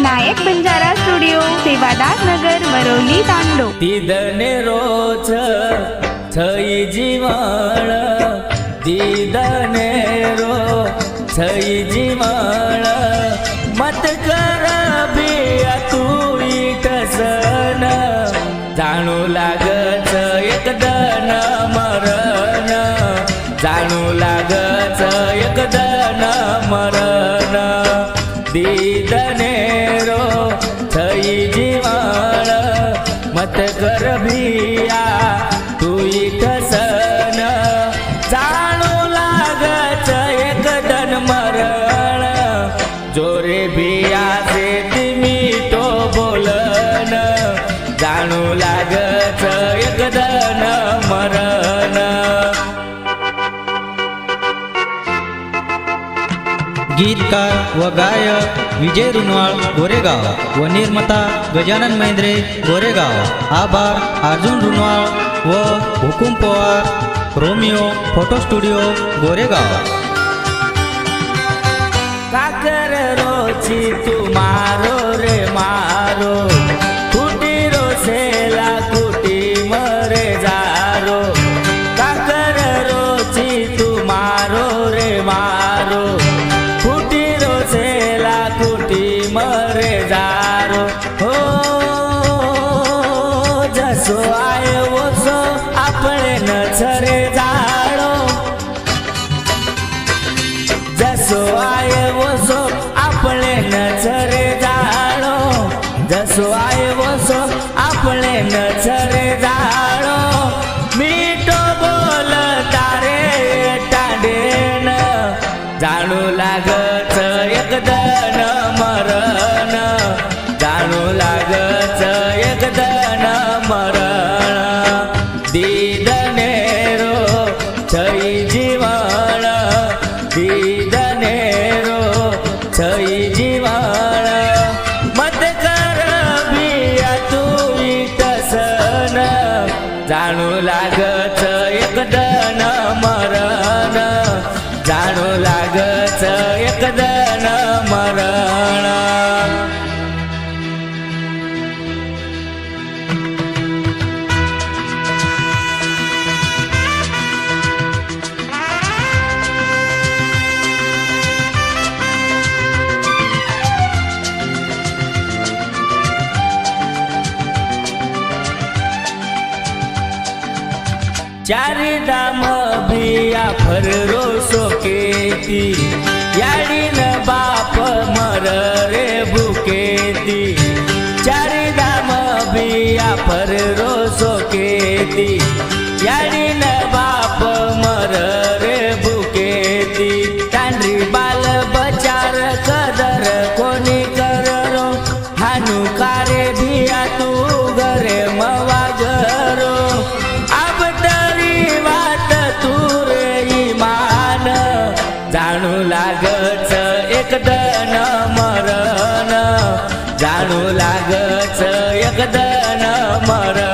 नायक Banjara studio, Sevadas नगर, वरवली, तांडो. दीदने रोज थई जीवन, दीदने row थई जीवन, मत कर बिया तू इटसन, जाणू लागच एकदन मरण, जाणू लागच एकदन मरण. दीदने रो थई जीवन, मत कर भिया तू इठसन, जाणू लागच एकदन मरण. जोरे भिया से तिमी तो बोलन, जाणू लागच एकदन मरण. गीतकार व गायक विजय रुनवाळ गोरेगाव व निर्माता गजानन महिंद्रे गोरेगाव. आभार अर्जुन रुनवाळ व हुकुम Pawar, Romeo photo studio Goregaon. काकर रोची तू मारो रे मारो, कुटी रोसेला कुटी मरे जारो. काकर रोची तू मारो रे मारो, कुटी रोसेला कुटी मरे जारो. हो जसो आय वसो आपले नचरे जाळो, जसो आय वसो आपले नचरे जाळो, जसो आय वसो आपले नचरे जाळो. मीठो बोल तारे टांडेन, जाणू लागच एकदन मरण, जाणू लागच एकदन मरण. दीदने रो थई जीवन, दीदने रो थई जीवन, मत कर बिया तू इटसन, जाणू लागच एकदन मरण, जाणू लागच एकदन मरण. चारी दाम बिया फर रोसो केती, याडीन बाप मर रे भुकेती. चारी दाम बिया फर रोसो केती, याडीन बाप मर रे भुकेती. तांड्री बाल बचार कदर कोणी करो, हानू कारे भिया तू घरे मवा घरो. जाणू लागच एकदन मरण, जाणू लागच एकदन मरण.